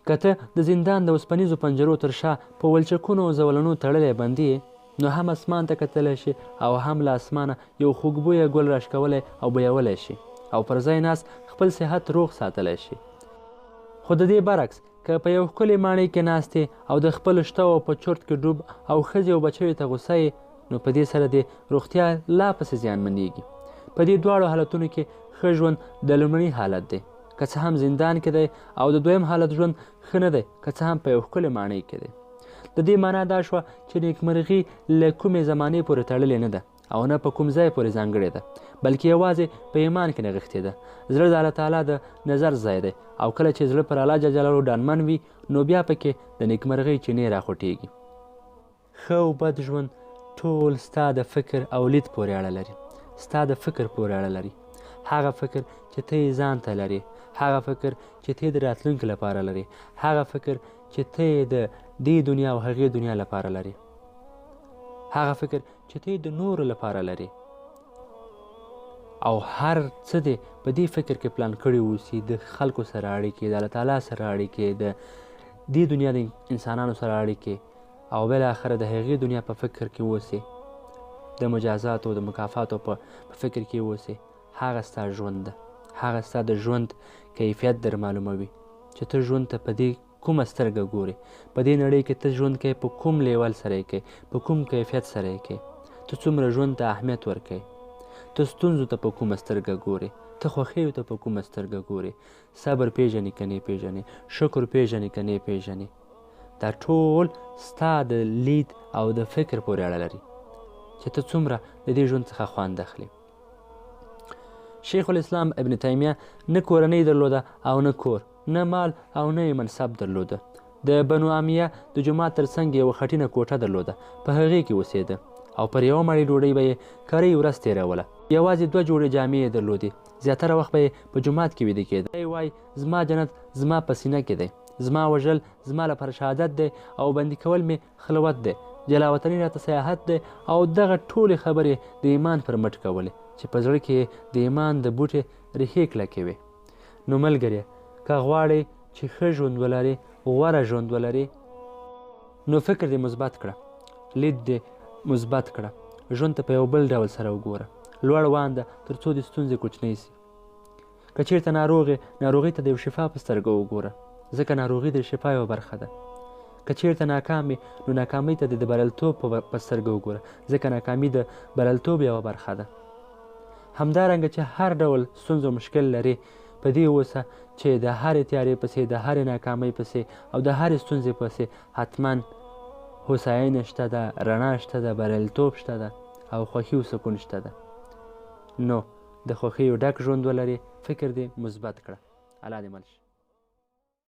که ته د زندان د اوسپنیزو پنجرو تر شا په ولچکونو او زولنو تړلی بندي یې، نو هم اسمان ته کتلی شي او هم له اسمانه یو خوږبویه ګل راښکولی او بویولی شي او پر ځای ناست خپل صحت روغ ساتلی شي. خو د دې برعکس که په یو ښکلې ماڼۍ کې ناست او د خپلو شته په چورت کې ډوب او ښځې او بچیو ته غوسه یې، نو په دې سره دې روغتیا لا پسې زیانمنېږي. په دې دواړو حالتونو کې ښه ژوند د لومړني حالت دی، که څه هم زندان کې دی، او د دویم حالت ژوند ښه نه دی، که څه هم په یو ښکلې ماڼۍ کې دی. د دې معنا دا شوه چې نیکمرغي له کومې زمانې پورې تړلې نه ده او نه په کوم ځای پورې ځانګړې ده، بلکې یوازې په ایمان کې نغښتې ده. زړه د الله تعالی د نظر ځای دی او کله چې زړه پر الله جل جلاله ډاډمن وي، نو بیا پکې د نیکمرغۍ چینې راخوټېږي. ښه او بد ژوند ټول ستا د فکر او لید پورې اړه لري، ستا د فکر پورې اړه لري. هغه فکر چې ته یې ځان ته لرې، هغه فکر چې ته یې د راتلونکي لپاره لرې، هغه فکر چې ته یې د دې دنیا او هغې دنیا لپاره لرې، هغه فکر چې ته یې د نورو لپاره لرې، او هر څه دې په دې فکر کې پلان کړي اوسي، د خلکو سره اړیکې، د الله تعالی سره اړیکې، د دې دنیا د انسانانو سره اړیکې، او بالاخره د هغې دنیا په فکر کې اوسې، د مجازاتو د مکافاتو په فکر کې اوسې. هغه ستا ژوند ده، هغه ستا د ژوند کیفیت در معلوموي چې ته ژوند ته په دې کومه سترګه ګورې، په دې نړۍ کې ته ژوند کوې په کوم لیول سره یې کوې، په کوم کیفیت سره یې کوې، ته څومره ژوند ته اهمیت ورکوې، ته ستونزو ته په کومه سترګه ګورې، ته خوښیو ته په کومه سترګه ګورې، صبر پیژنې که نه پیژنې، شکر پیژنې که نه پیژنې. دا ټول ستا د لید او د فکر پورې اړه لري چې ته څومره د دې ژوند څخه خوند اخلې. شیخ الاسلام ابن تیمیه نه کورنۍ درلوده او نه کور، نه مال او نه یې منصب درلوده. د بنو امیه د جومات تر څنګ یوه خټینه کوټه درلوده، په هغې کې اوسېده او پر یوه مړۍ ډوډۍ به یې کرۍ ورځ تېروله. یوازې 2 جوړې جامې یې درلودې، زیاتره وخت به یې په جومات کې ویده کېده. دی وایي زما جنت زما په سینه کې دی، زما وژل زما لپاره شهادت دی او بندي کول مې خلوت دی، جلاوطني راته سیاحت دی، او دغه ټولې خبرې د ایمان پر مټ کولې چې په زړه کې د ایمان د بوټې ریښې کلکې وې. نو ملګریه، که غواړې چې ښه ژوند ولرې، غوره ژوند ولرې، نو فکر دې مثبت کړه، لید دې مثبت کړه، ژوند ته په یو بل ډول سره وګوره، لوړ وانده تر څو دې ستونزې کوچنۍ سي. که چېرته ناروغ یې، ناروغۍ ته د یو شفا په سترګه وګوره، ځکه ناروغي د شفا یوه برخه ده. که چېرته ناکام یې، نو ناکامۍ ته د بریالیتوب په سترګه وګوره، ځکه ناکامي د بریالیتوب یوه برخه ده. همدارنګه چې هر ډول ستونزو مشکل لرې، په دې اوسه چې د هرې تیارې پسې، د هرې ناکامۍ پسې او د هرې ستونزې پسې حتما هوساینه شته ده، رڼا شته ده، بریالیتوب شته ده او خوښي او سکون شته ده. نو د خوښیو ډک ژوند ولرې، فکر دې مثبت کړه. الله دې مل شي.